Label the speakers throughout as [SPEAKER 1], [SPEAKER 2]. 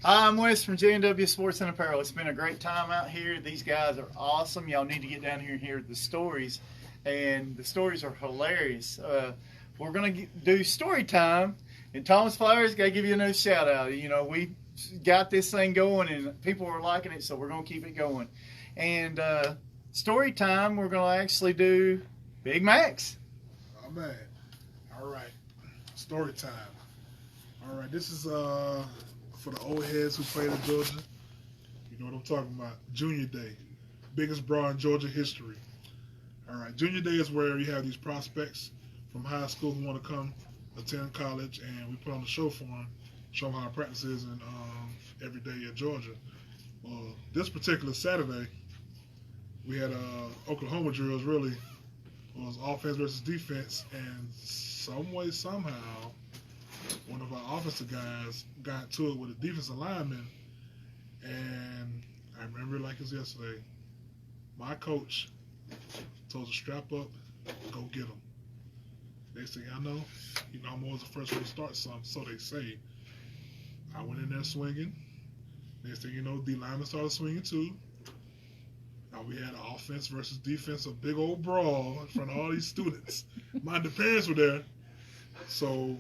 [SPEAKER 1] I'm Wes from J&W Sports and Apparel. It's been a great time out here. These guys are awesome. Y'all need to get down here and hear the stories. And the stories are hilarious. We're going to do story time. And Thomas Flowers, got to give you another shout out. You know, we got this thing going and people are liking it, so we're going to keep it going. And story time, we're going to actually do Big Macs.
[SPEAKER 2] Oh, man. All right. Story time. All right. This is for the old heads who played in Georgia. You know what I'm talking about. Junior Day. Biggest brawl in Georgia history. All right. Junior Day is where you have these prospects from high school who want to come attend college, and we put on the show for them, show them how our practice is in every day at Georgia. Well, this particular Saturday, we had Oklahoma drills, really. It was offense versus defense, and some way, somehow, one of our offensive guys got to it with a defensive lineman, and I remember it like it was yesterday. My coach told us to strap up, go get him. Next thing I know, I'm always the first one to start something, so they say. I went in there swinging. Next thing you know, D lineman started swinging too. Now we had offense versus defense, a big old brawl in front of all these students. The parents were there. So,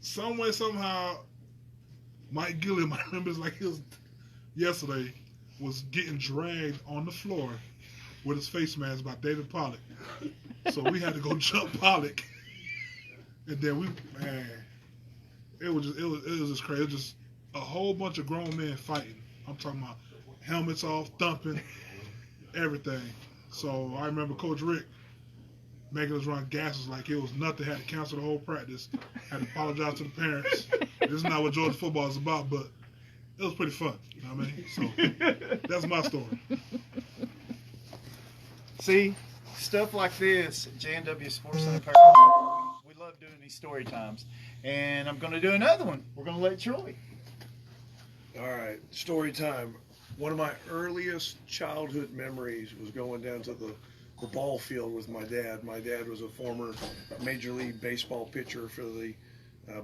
[SPEAKER 2] some way, somehow, Mike Gilliam, I remember it's like it was yesterday, was getting dragged on the floor with his face mask by David Pollock. So we had to go jump Pollock. And then it was just crazy. It was just a whole bunch of grown men fighting. I'm talking about helmets off, thumping, everything. So I remember Coach Rick making us run gases like it was nothing. Had to cancel the whole practice. Had to apologize to the parents. This is not what Georgia football is about, but it was pretty fun. You know what I mean? So that's my story.
[SPEAKER 1] See, stuff like this at J&W Sports and Apparel, we love doing these story times. And I'm going to do another one. We're going to let Troy.
[SPEAKER 3] All right, story time. One of my earliest childhood memories was going down to the ball field with my dad. My dad was a former Major League Baseball pitcher for the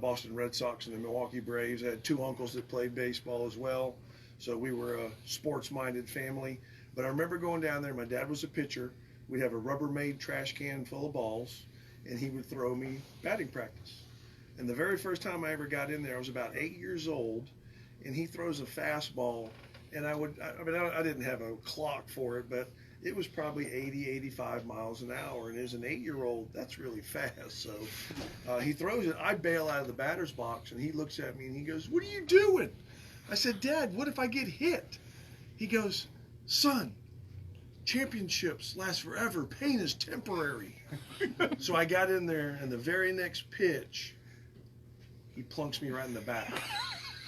[SPEAKER 3] Boston Red Sox and the Milwaukee Braves. I had two uncles that played baseball as well, so we were a sports-minded family. But I remember going down there. My dad was a pitcher. We'd have a Rubbermaid trash can full of balls, and he would throw me batting practice. And the very first time I ever got in there, I was about 8 years old, and he throws a fastball, and I didn't have a clock for it, but it was probably 80, 85 miles an hour, and as an 8-year-old, that's really fast. So he throws it. I bail out of the batter's box, and he looks at me, and he goes, "What are you doing?" I said, "Dad, what if I get hit?" He goes, "Son, championships last forever. Pain is temporary." So I got in there, and the very next pitch, he plunks me right in the back.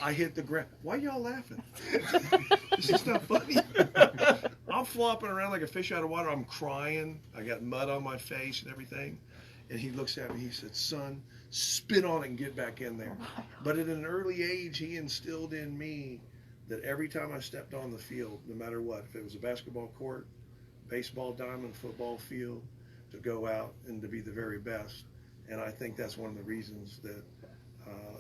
[SPEAKER 3] I hit the ground. Why y'all laughing? This is not funny. I'm flopping around like a fish out of water. I'm crying. I got mud on my face and everything. And he looks at me. He said, "Son, spit on it and get back in there." But at an early age, he instilled in me that every time I stepped on the field, no matter what, if it was a basketball court, baseball diamond, football field, to go out and to be the very best. And I think that's one of the reasons that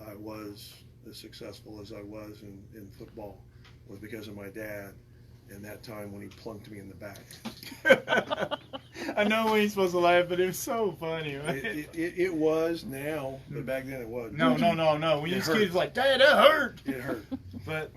[SPEAKER 3] I was as successful as I was in football, was because of my dad and that time when he plunked me in the back.
[SPEAKER 1] I know we ain't supposed to laugh, but it was so funny, right?
[SPEAKER 3] It was now, but back then it wasn't.
[SPEAKER 1] No. When
[SPEAKER 3] It
[SPEAKER 1] you
[SPEAKER 3] hurt.
[SPEAKER 1] kids like, "Dad, that hurt."
[SPEAKER 3] It hurt.
[SPEAKER 1] But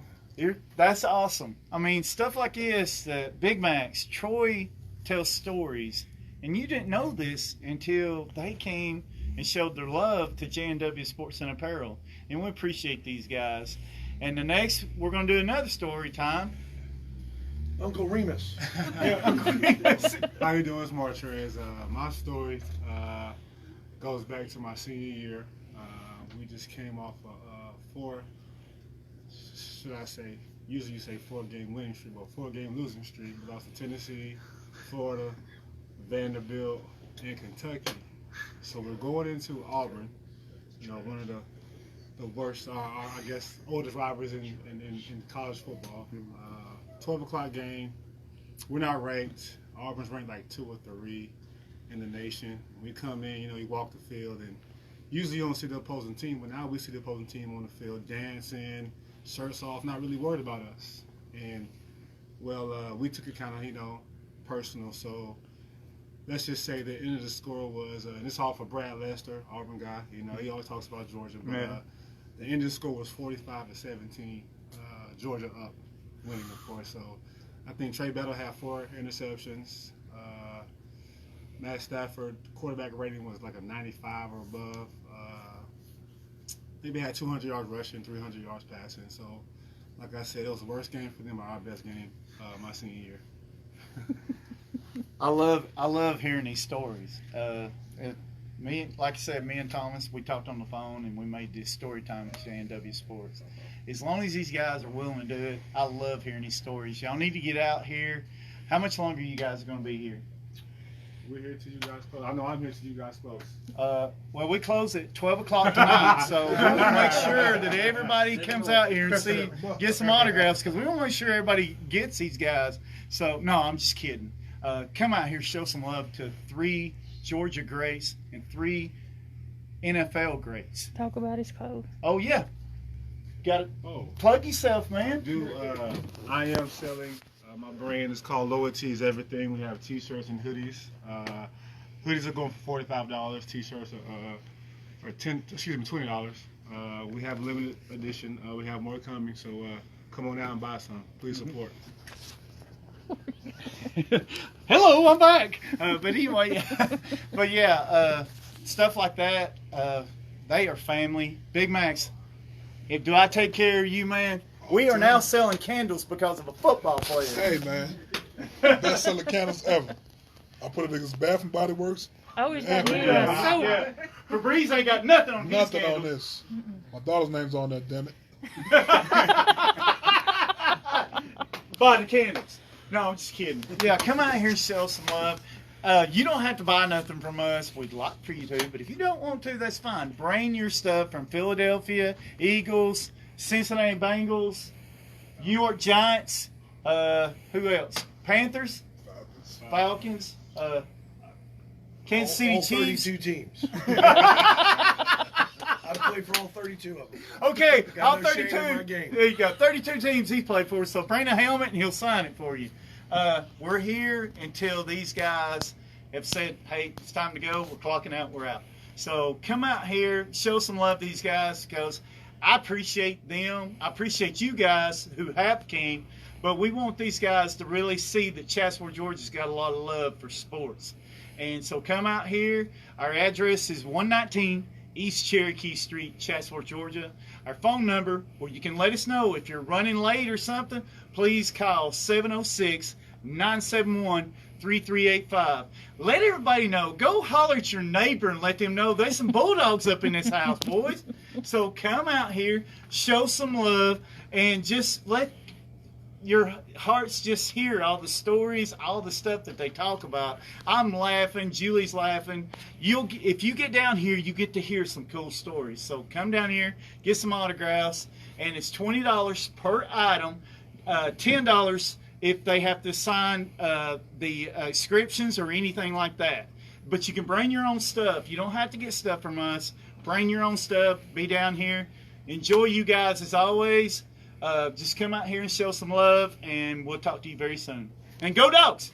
[SPEAKER 1] that's awesome. I mean, stuff like this, Big Macs, Troy tells stories. And you didn't know this until they came and showed their love to J&W Sports and Apparel. And we appreciate these guys. And the next, we're going to do another story time.
[SPEAKER 3] Uncle Remus.
[SPEAKER 1] Yeah, Uncle Remus.
[SPEAKER 4] How you doing? It's Martez. My story goes back to my senior year. We just came off usually you say 4-game winning streak, but 4-game losing streak. We lost to Tennessee, Florida, Vanderbilt, and Kentucky. So we're going into Auburn, one of the worst, I guess, oldest rivalries in college football. 12 o'clock game. We're not ranked. Auburn's ranked like 2 or 3 in the nation. We come in, you walk the field, and usually you don't see the opposing team, but now we see the opposing team on the field dancing, shirts off, not really worried about us. And well, we took it kind of, personal. So let's just say the end of the score was, and it's all for Brad Lester, Auburn guy. He always talks about Georgia, but the end of the score was 45-17. Georgia up, winning, of course. So I think Trey Battle had 4 interceptions. Matt Stafford quarterback rating was like a 95 or above. I think they had 200 yards rushing, 300 yards passing. So, like I said, it was the worst game for them, or our best game my senior year.
[SPEAKER 1] I love hearing these stories. Like I said, me and Thomas, we talked on the phone and we made this story time at JNW Sports. As long as these guys are willing to do it, I love hearing these stories. Y'all need to get out here. How much longer you guys are going to be here?
[SPEAKER 4] We're here till you guys close. I know I'm here till you guys close.
[SPEAKER 1] Well, we close at 12 o'clock tonight, so we want to make sure that everybody comes out here and get some autographs, because we want to make sure everybody gets these guys. So, no, I'm just kidding. Come out here, show some love to 3 Georgia greats and 3 NFL greats.
[SPEAKER 5] Talk about his clothes.
[SPEAKER 1] Oh, yeah. Got to plug yourself, man.
[SPEAKER 4] I am selling. My brand is called Lower T's Everything. We have T-shirts and hoodies. Hoodies are going for $45. T-shirts are $20. We have limited edition. We have more coming, so come on out and buy some. Please support.
[SPEAKER 1] Hello, I'm back. But anyway, stuff like that. They are family. Big Max, do I take care of you, man? We are now selling candles because of a football player.
[SPEAKER 2] Hey, man. Best selling candles ever. I put it in his Bath and Body Works.
[SPEAKER 5] Oh, is
[SPEAKER 2] Yeah,
[SPEAKER 5] that
[SPEAKER 2] yeah.
[SPEAKER 1] Yeah. Febreze ain't got nothing on his
[SPEAKER 2] Nothing
[SPEAKER 1] candles.
[SPEAKER 2] on this. My daughter's name's on there, damn it.
[SPEAKER 1] Buy the candles. No, I'm just kidding. Yeah, come out here and show some love. You don't have to buy nothing from us. We'd like for you to, but if you don't want to, that's fine. Bring your stuff from Philadelphia Eagles, Cincinnati Bengals, New York Giants, who else? Panthers, Falcons, Kansas City
[SPEAKER 3] all
[SPEAKER 1] Chiefs.
[SPEAKER 3] 32 teams. I played for all 32 of them.
[SPEAKER 1] Okay,
[SPEAKER 3] Got
[SPEAKER 1] all
[SPEAKER 3] no shame in
[SPEAKER 1] 32.
[SPEAKER 3] my game.
[SPEAKER 1] There you go. 32 teams he played for. So bring a helmet and he'll sign it for you. We're here until these guys have said, "Hey, it's time to go. We're clocking out. We're out." So come out here, show some love to these guys, because I appreciate them. I appreciate you guys who have came, but we want these guys to really see that Chatsworth, Georgia's got a lot of love for sports. And so come out here. Our address is 119 East Cherokee Street, Chatsworth, Georgia. Our phone number, where you can let us know if you're running late or something, please call 706-971-3385. Let everybody know. Go holler at your neighbor and let them know there's some bulldogs up in this house, boys. So come out here, show some love, and just let your hearts just hear all the stories, all the stuff that they talk about. I'm laughing. Julie's laughing. If you get down here, you get to hear some cool stories. So come down here, get some autographs, and it's $20 per item, $10 if they have to sign the inscriptions or anything like that. But you can bring your own stuff. You don't have to get stuff from us. Bring your own stuff. Be down here. Enjoy you guys as always. Just come out here and show some love, and we'll talk to you very soon. And go Dogs!